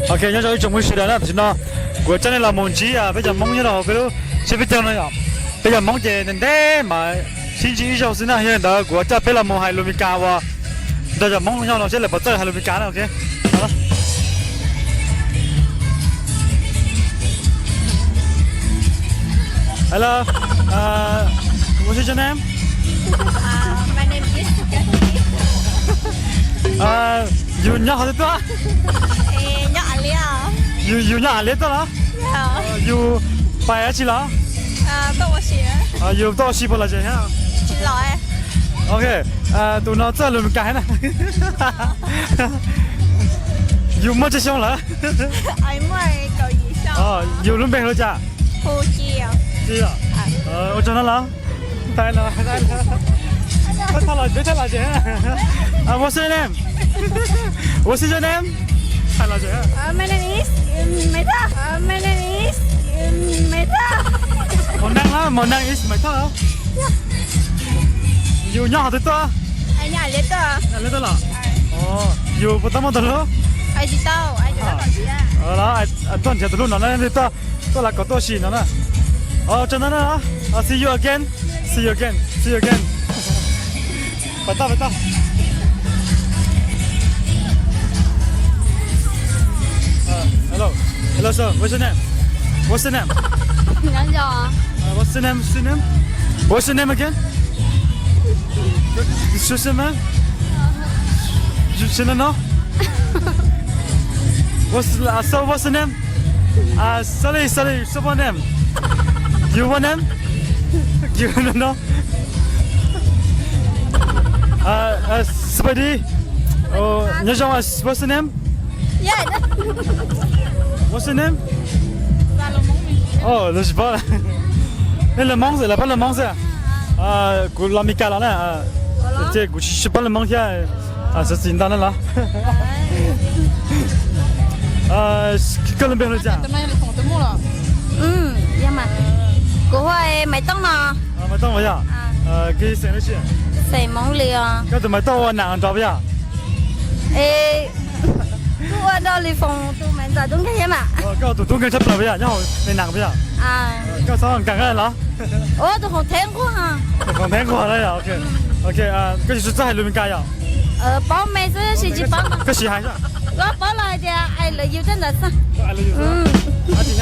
OK，nhớ cho chúng mình sẽ là chúng nó của chân này là món gì à? Bây giờ món như nào? Bây giờ sẽ biết chọn nào? Bây giờ món gì nên thế mà xin chỉ cho xin là hiện tại của cha bây là món hai lúa mì cá và bây giờ món nhau nó sẽ là bắt tay hai lúa mì cá này, OK? Đó. Hello, what's your name? My name is You nhớ hết chưa? Nhớ Alia. You nhớ hết chưa? You phải ở đâu? Tôi có xỉa. You đâu xí bao giờ hả? Xin lỗi. OK，tụi nó chơi luôn cái này. You mất chết xong rồi. Anh mới cầu gì sao? You luôn bên rồi cha. Hồ Chiêu. Chi à? Ở chỗ nào là? Tại là. Thay là gì? What's your name? What's your name? Thay là gì? My name is Meta. My name is Meta. Món năng is mày thơ. You nhỏ thế to? Anh nhà lết à? Nhà lết là? You bắt tao đó? Anh chỉ tao, anh chỉ tao còn gì à? Đó, anh tuần trước luôn nó lên to, to là có to xí nó nè. Cho nó nữa. See you again. See you again. See you again. Bắt tao. Hello sir. What's your name? What's your name? Nhớ rồi. What's your name? What's your name again? What's your name? You know? What's the name? Sorry. Someone name. You want name? You don't know? Somebody? Nhớ cho what's the name? Yeah. What's the name? Oh, je sais pas. Le mong, c'est pas le mong, c'est. Của la mica là nè. C'est của je sais pas le mong kia. C'est简单的啦。个人别人讲。Nhưng mà của hồi mày tông nè. Mày tông vậy à? Cái gì nữa chứ? Xài món lìa. Cái tụi mày tông nàng cho bây giờ. Ê, tôi đâu lì phòng tôi mình giờ đúng cái mà. Cái tụi tôi cái chấp là bây giờ, nhau nên nàng bây giờ. Cái sao càng cái là? Tôi không thấy quá ha. Không thấy quá đấy à? OK，cái gì真係裏面加油？包咩啫？是只包。cái gì hay chứ? 我包來隻愛了要真的是。愛了要幾錢？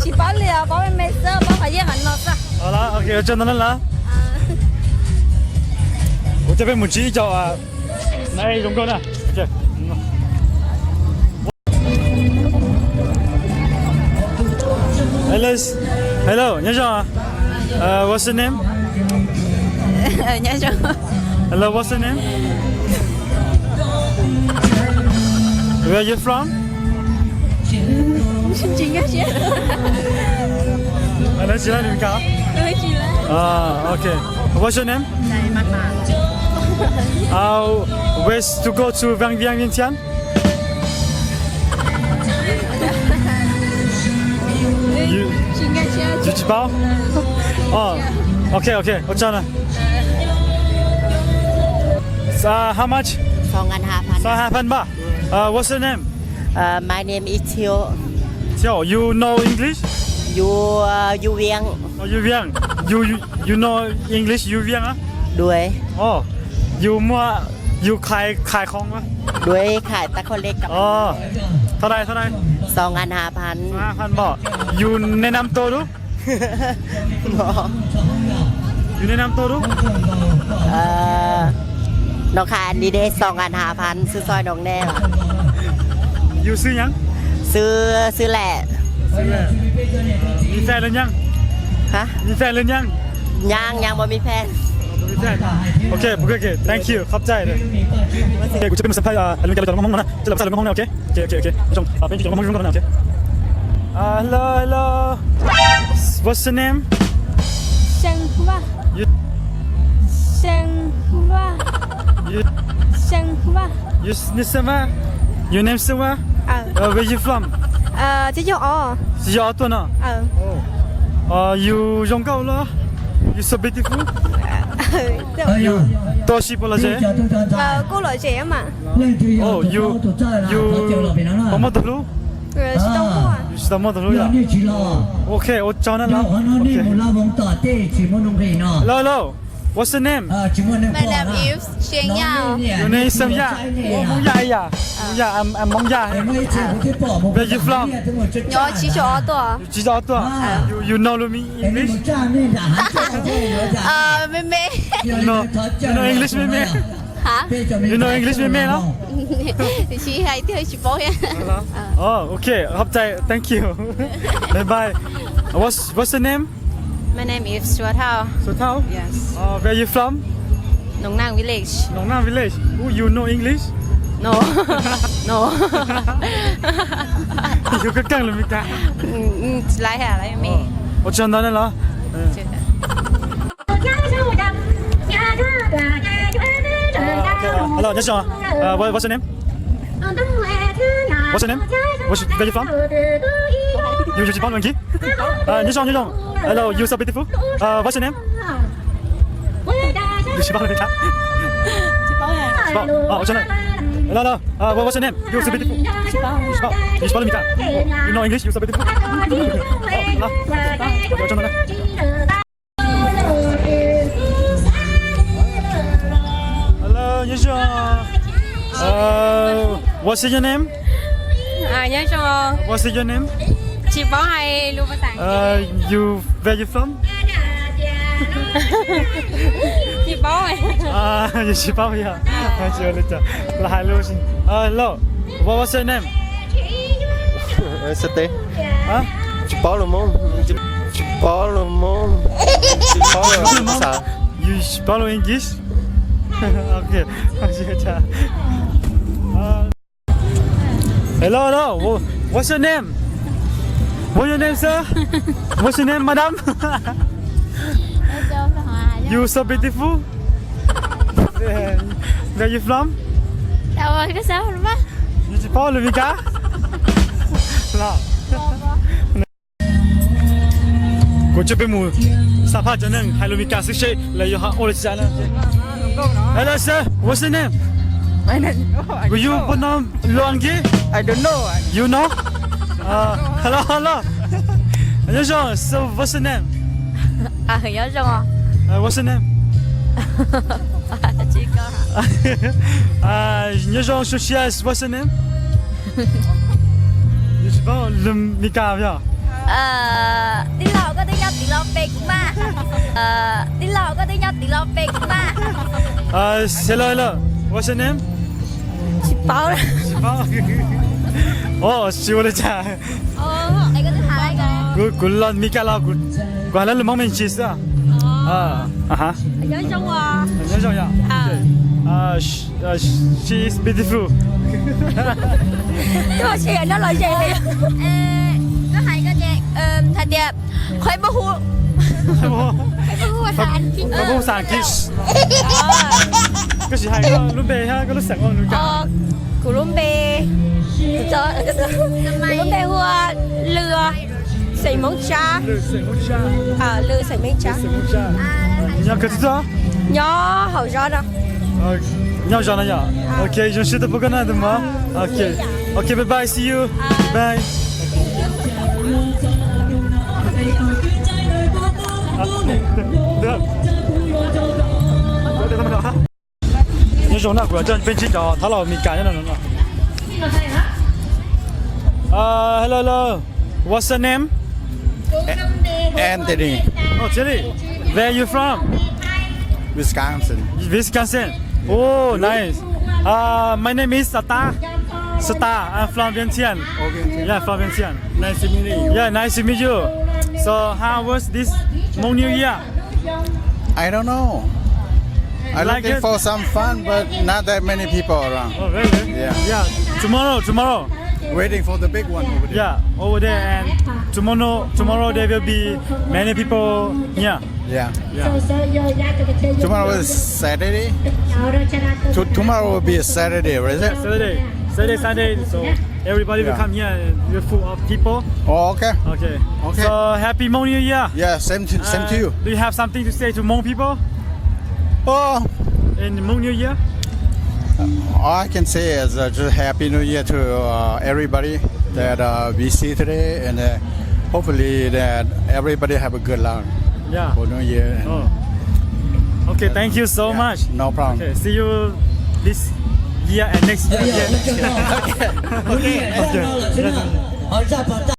是包了，包咩事？包係一人咯是。好了 ，OK， 真的了。我這邊母雞叫來勇哥呢，這。Hello， 你好啊。What's your name？ nhớ chưa? Hello, what's your name? Where are you from? Chị nhớ chưa? Anh chị là Linh Cao. Chị là. Okay. What's your name? Where's to go to Vientiane? Chị nhớ chưa? Chị bảo? Okay. What's your name? How much? 2,500 baht. What's your name? My name is Thieu. Thieu, you know English? You Vieng. You Vieng. You know English? You Vieng á? Đuổi. You mua you ขายของมั้ย Đuổi ขายตะคนเล็กกับ เท่าไหร่ 2,500 บาท You แนะนำตัวดู You แนะนำตัวดู น้องขายอันนี้ได้ 2,500 ซื้อซอยน้องแน่ล่ะ You ซื้อยัง ซื้อแหละ มีแฟนหรือยัง ฮะ มีแฟนหรือยัง ยังบ่มีแฟน มีแฟนโอเค thank you ขอบใจเลยโอเคกูจะเป็นสัมภาษณ์อันนี้จะไปจอดห้องนะจะหลับห้องนะโอเคจงเป็นจอดห้องนะโอเคHello What's your name 生花 You Nisama Your name Siwa Where you from Chứ cho Chị ở tuần à You Yong Gao lo You so beautiful 多西不了解。cô loại trẻ mà. Oh, you có một thứ Rồi chị Đông Quốc à? có một thứ ya. Okay, ô cho nó lắm. Okay. Hello, hello. What's the name? My name is Xuan Yao. Your name is Sam Ya. Oh, Mong Ya ya. Mong Ya, I'm Mong Ya. Where you from? Nhỏ chỉ cho tôi. You just out You know me English? Mê mê. You know English me me? Hả? You know English me me no? Thì chị hay chơi chị bố nha. Oh, okay. Hấp tay. Thank you. Bye bye. What's the name? My name is Chua Thao. So Thao? Yes. Where you from? Nong Nang Village. Nong Nam village. Oh, you know English? No. No. You có căng lên cả. Lái hả lái mì. Ở trên đó là. Hello, nhớ chưa? What's your name? What's your name? Where you from? You from Wang Ki? nhớ chưa? Hello, you so beautiful. What's your name? You from Wang Ki? Ở trên này. Hello, what's your name? You so beautiful. You from Wang Ki? You know English? You so beautiful. Ở trên này. Hello, nhớ chưa? What's your name? Nhớ cho What's your name? chị báo hay luôn mà tặng. Where you from? Chị báo này. You chị báo ya? Chưa lên chưa? Là hai luôn. Hello, what's your name? C'était Hả? Tu parles le monde Tu parles le monde Tu parles ça You speak English? Okay. Chưa. Hello, hello. What's your name? What's your name, sir? What's your name, madam? You so beautiful. Where you from? Đâu rồi cái sao rồi má? You chỉ bảo là cả. Là. Cô chưa biết mù. Sao phát cho nên hai lumi cả sức chơi là yêu họ ôi cha nữa. Hello sir, what's your name? My name. Will you put on Luangi? I don't know. You know? Hello, hello. Nhớ chưa? So what's your name? Nhớ cho à? What's your name? Chị có. Nhớ chưa? Socias, what's your name? You chỉ bảo Lumika vậy? Đi lò có tiếng nhau tỷ lò bịch mà. Đi lò có tiếng nhau tỷ lò bịch mà. Hello, hello. What's your name? Chị báo đấy. Oh, siêuเลยจ้า Anh có tiếng Thái cái.กูรอมีกันแล้วกูแล้วมองมันชีสอ่ะฮะ Nhớ cho à? nhớ chưa ya she's beautiful Nhưng mà chị nó là gì vậy? Nó hay cái gì? Thật đẹp. Khói bơ hú. Khói bơ hú sàn. có bông sàn kiss cái gì hay có lúc bé ha có lúc sạch ngon luôn cả Củ lúm bê. Củ lúm bê hoa lừa. Sấy móng cha. Lừa sấy móng cha. nhà cái gì đó Nhỏ hậu gió đó. nhau giờ này ya okay je suis de pour connaître moi okay okay bye bye see you bye được nhớ rồi nào của trên bên trên đó tháo lò mì cá nhá nó hello hello what's your name Anthony oh Jerry where are you from Wisconsin Wisconsin oh nice my name is Star I'm from Vientiane yeah from Vientiane Nice to meet you yeah nice to meet you so how was this Hmong New Year I don't know I'm Like looking it? for some fun but not that many people around oh really Yeah. tomorrow Waiting for the big one over there yeah over there and tomorrow there will be many people here Yeah yeah Tomorrow is Saturday Tomorrow will be a Saturday is it? Saturday Sunday so everybody will Yeah. come here and we're full of people Oh okay okay Okay. so happy Hmong New Year Yeah same to you do you have something to say to Hmong people Oh, in Hmong New Year? all I can say is just Happy New Year to everybody that we see today, and hopefully that everybody have a good luck Yeah. for New Year. And, Oh. Okay, thank you so yeah, much. No problem. Okay, see you this year and next year. Okay. 好，下把大